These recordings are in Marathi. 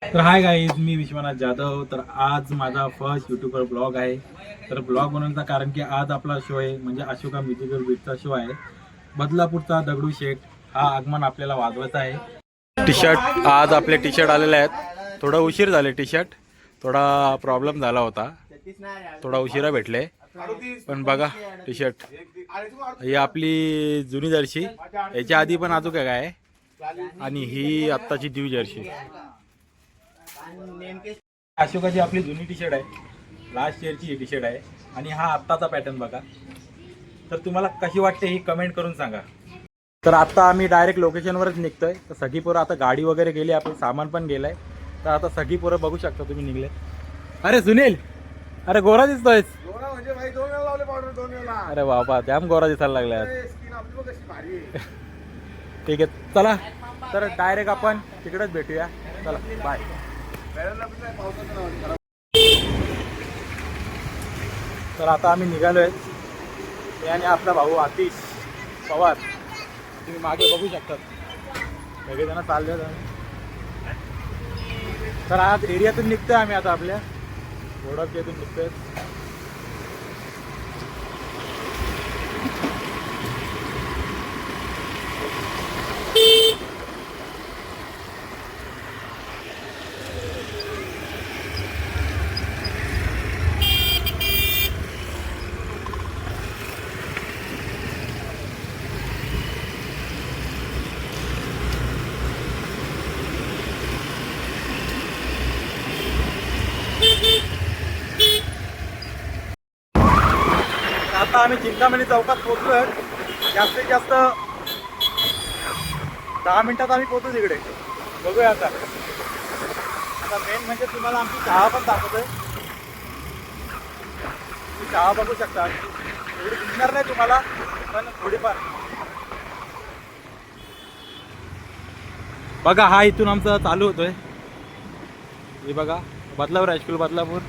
तर हाय गाईज, मी विश्वनाथ जाधव. तर आज माझा फर्स्ट यूट्यूबवर ब्लॉग आहे. तर ब्लॉग बनवण्याचं कारण की आज आपला शो आहे, म्हणजे अशोका म्युझिकल बीटचा शो आहे. बदलापूरचा दगडूशेठ हा आगमन आपल्याला वाजवायचा आहे. टी शर्ट आज आपले टी शर्ट आलेले आहेत. थोडा उशीर झाले, टी शर्ट थोडा प्रॉब्लेम झाला होता, थोडा उशिरा भेटले. पण बघा टी शर्ट ही आपली जुनी जर्सी, याच्या आधी पण अजून काय आहे, आणि ही आत्ताची न्यू जर्सी. अशोकाची आपली जुनी टी शर्ट आहे, लास्ट इयरची ही टी शर्ट आहे, आणि हा आत्ताचा पॅटर्न बघा. तर तुम्हाला कशी वाटते ही कमेंट करून सांगा. तर आता आम्ही डायरेक्ट लोकेशनवरच निघतोय. तर सगळी पोरं आता गाडी वगैरे गेली, आपण सामान पण गेलंय. तर आता सगळी पोरं बघू शकता तुम्ही निघले. अरे सुनील, अरे गोरा दिसतोय. म्हणजे भाई 2 वेळा लावले पावडर, 2 वेळा. अरे बाबा, त्याम गोरा दिसायला लागलाय. स्किन आपली बघ कशी भारी आहे. ठीक आहे, चला तर डायरेक्ट आपण तिकडेच भेटूया. चला बाय. तर आता आम्ही निघालोय, आणि आपला भाऊ आतिश पवार तुम्ही मागे बघू शकतात. सगळेजण चालले. तर आज एरियातून निघतोय आम्ही, आता आपल्या ओळखीतून निघतोय. आता आम्ही चिंतामणी चौकात पोहोचलोय. जास्तीत जास्त 10 मिनिटात आम्ही पोहोचू तिकडे. बघूया आता. आता मेन म्हणजे तुम्हाला आमची चहा पण दाखवतोय. तुम्ही चहा बघू शकता. एवढी दिसणार नाही तुम्हाला, पण थोडीफार बघा. हा इथून आमचा चालू होतोय. हे बघा, बदलापूर हायस्कूल, बदलापूर.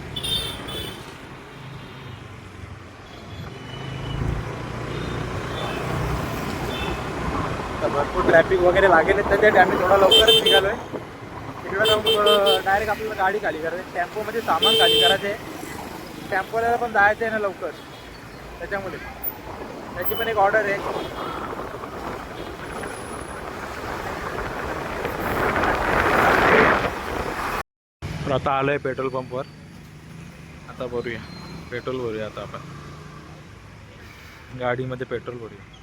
भरपूर ट्रॅफिक वगैरे लागेल, त्याच्यासाठी आम्ही थोडा लवकरच निघालोय. तिकडे जाऊन डायरेक्ट आपल्याला गाडी खाली करायची, टेम्पोमध्ये सामान खाली करायचे. टेम्पोला पण जायचं आहे ना लवकर, त्याच्यामुळे त्याची पण एक ऑर्डर आहे. तर आता आलोय पेट्रोल पंपवर. आता भरूया पेट्रोल, भरूया आता आपण गाडीमध्ये पेट्रोल भरूया.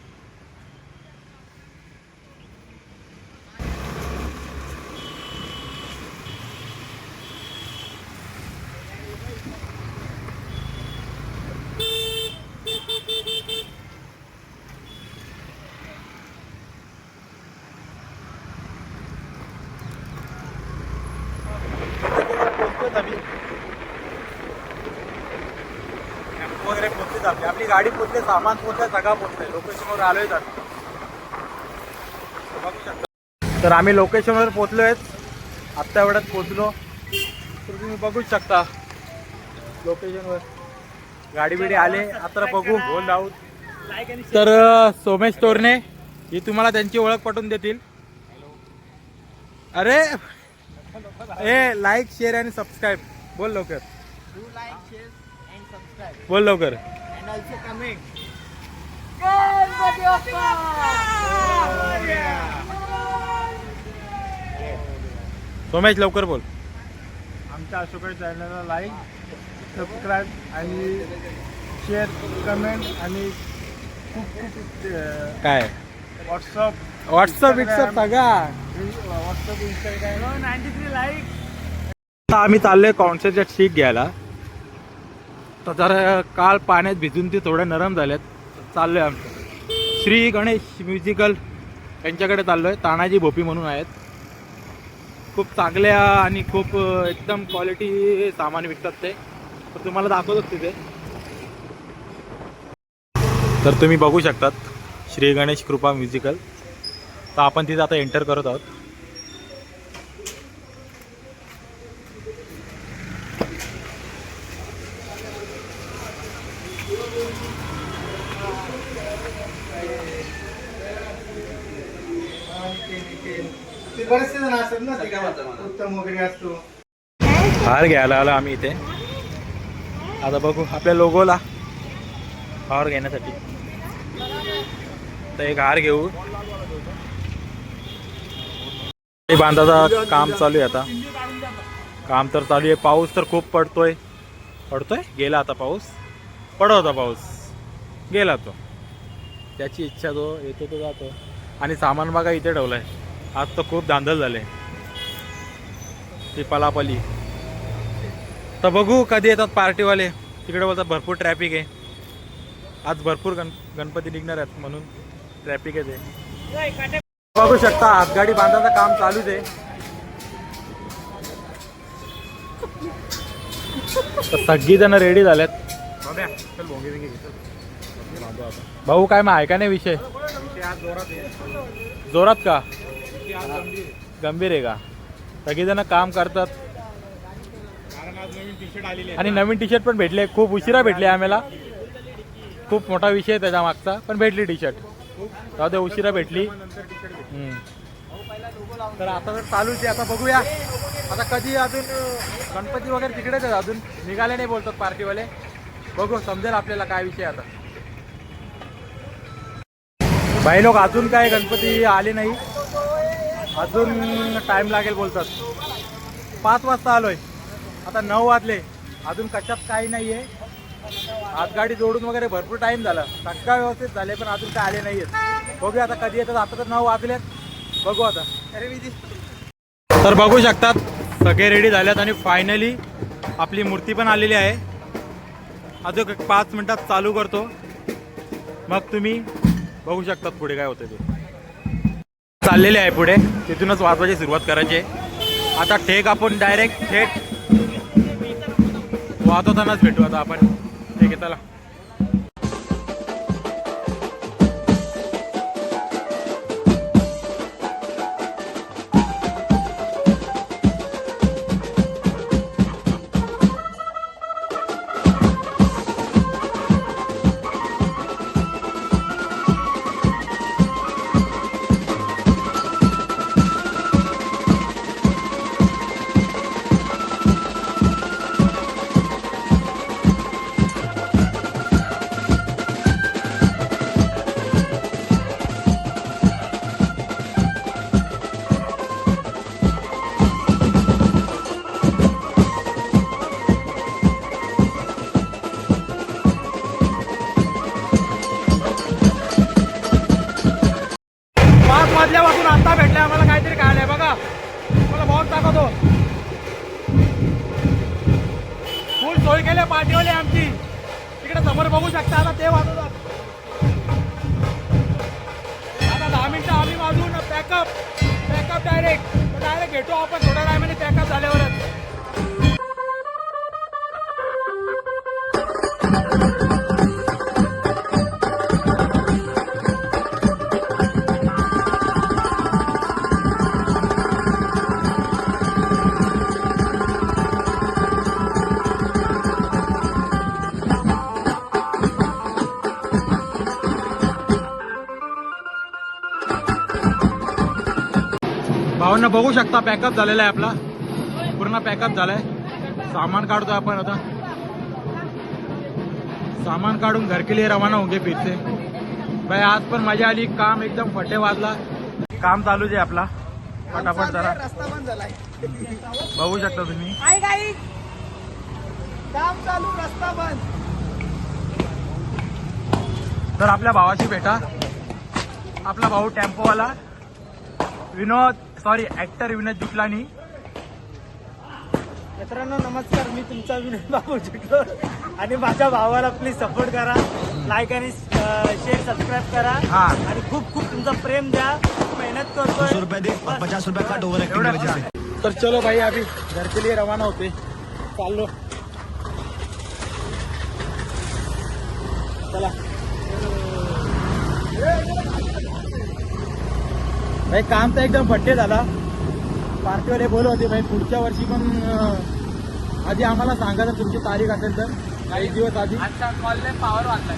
वगैरे पोहोचले जाते, आपली गाडी पोहोचले, सामान पोहोचलं, सगळा पोहोचलाय. लोकेशनवर आलोय जात बघू शकता. तर आम्ही लोकेशनवर पोहोचलोय, आत्ता एवढ्यात पोहोचलो. तर तुम्ही बघू शकता लोकेशनवर गाडी बिडी आले. आता बघू बोल आहोत. तर सोमेश तोरणे ही तुम्हाला त्यांची ओळख पटवून देतील. अरे ए, लाईक, शेअर आणि सबस्क्राईब बोल लवकर. बोल लवकर. सोमेश लवकर बोल. आमच्या अशोका चॅनलला लाईक, सबस्क्राईब आणि शेअर, कमेंट आणि खूप काय व्हॉट्सअप सगळा व्हॉट्सअप, इंस्टाग्राम 93 लाईक. आता आम्ही चाललोय कॉन्सर्टच्या शीक घ्यायला. तर जरा काल पाण्यात भिजून ते थोड्या नरम झाल्यात. चाललोय आमचं श्री गणेश म्युझिकल यांच्याकडे चाललोय. तानाजी भोपी म्हणून आहेत, खूप चांगल्या आणि खूप एकदम क्वालिटी सामान विकतात ते. तर तुम्हाला दाखवतोच तिथे. तर तुम्ही बघू शकतात श्री गणेश कृपा म्युझिकल. तर आपण तिथे आता एंटर करत आहोत. बरेचसे जण असतात ना. उत्तम वगैरे असतो. हार घ्यायला आलो आम्ही इथे. आता बघू आपल्या लोगोला हार घेण्यासाठी. तर एक हार घेऊ. बांधाचा काम चालू आहे आता. काम तर चालू आहे. पाऊस तर खूप पडतोय. गेला आता पाऊस. पडत होता पाऊस, गेला तो. त्याची इच्छा, जो येतो तो जातो. आणि सामान बघा इथे ठेवलंय. आज तर खूप धांदल झाले ती पलापली. तर बघू कधी येतात पार्टीवाले. तिकडे बोलतात भरपूर ट्रॅफिक आहे आज. भरपूर गणपती निघणार आहेत म्हणून ट्रॅफिक आहे ते. बघू शकता हातगाडी बांधायचं काम चालूच आहे. सगळी जण रेडी झालेत. भाऊ काय मग आहे का नाही विषय? जोरात का? गंभीर आहे का? सगळीजण काम करतात. आणि नवीन टी शर्ट पण भेटले. खूप उशिरा भेटले आम्हाला. खूप मोठा विषय आहे त्याच्या मागचा. पण भेटली टी शर्ट. जाऊ दे, उशिरा भेटली. तर आता तर चालूच आहे. आता बघूया आता कधी. अजून गणपती वगैरे तिकडेच आहेत. अजून निघाले नाही बोलतात पार्टीवाले. बघू, समजेल आपल्याला काय विषय आता. बाई लोक अजून काय गणपती आले नाही. अजून टाइम लागेल बोलतात. 5 वाजता आलोय. आता 9 वाजले. अजून कशात काही नाही आहे. हातगाडी जोडून वगैरे भरपूर टाइम झाला. सगळं व्यवस्थित झाले पण अजून काय आले नाही आहेत. बघूया आता कधी येतात. आता तर 9 वाजलेत. बघू आता. तर बघू शकतात सगळे रेडी झाल्यात. आणि फायनली आपली मूर्ती पण आलेली आहे. अजून 5 मिनिटात चालू करतो. मग तुम्ही बघू शकतात पुढे काय होतं ते. चाललेले आहे पुढे. तिथूनच वाजवायची सुरुवात करायची आहे. आता ठेक आपण डायरेक्ट थेट वाजवतानाच भेटू आता आपण. ठीक आहे, चला. वाजल्यापासून आता भेटले आम्हाला काहीतरी खायला आहे. बघा मला बॉक्स दाखवतो. फुल सोय केले पार्टीवाले आमची. तिकडे समोर बघू शकता. आता ते वाजवतात. आता 10 मिनिटं आम्ही वाजवून पॅकअप डायरेक्ट भेटू आपण थोड्या टायमाने पॅकअप झाल्यावरच. भावांना बघू शकता पॅकअप झालेला आहे आपला. पूर्ण पॅकअप झालाय. सामान काढतोय आपण आता. सामान काढून घर के लिए रवाना होंगे फिर से. भाई आज पण मजा आली. काम एकदम फटे वाजला. काम चालूच आहे आपला. फटाफट जरा रस्ता बंद झालाय. बघू शकता तुम्ही. काम चालू, रस्ता बंद. तर आपल्या भावाशी भेटा. आपला भाऊ टेम्पोवाला ऍक्टर विनोद जुकलानी. मित्रांनो नमस्कार. मी तुमचा विनोद बाबू जुकलोर. आणि माझ्या भावाला प्लीज सपोर्ट करा. लाईक आणि शेअर सबस्क्राईब करा. आणि खूप खूप तुमचं प्रेम द्या. मेहनत करतोय. तर चलो भाई अभी घर के लिए रवाना होते. चाललो. चला भाई. काम तर एकदम फट्टे झाला. पार्टीवाले बोलत होते भाई पुढच्या वर्षी पण आधी आम्हाला सांगा जर तुमची तारीख असेल तर. काही दिवस आधी. आजचा कॉलने पॉवर वाटला.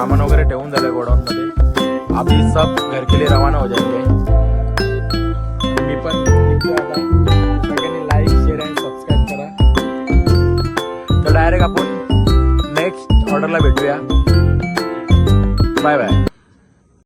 सामान वगैरह ठेवून झालं गोडाऊन मध्ये. अभी सब घर के लिए रवाना हो जाएंगे. मी पण निघतो आता. सगळ्यांनी लाईक शेअर आणि सबस्क्राईब करा. तर डायरेक्ट आपण नेक्स्ट ऑर्डरला भेटूया. Bye bye.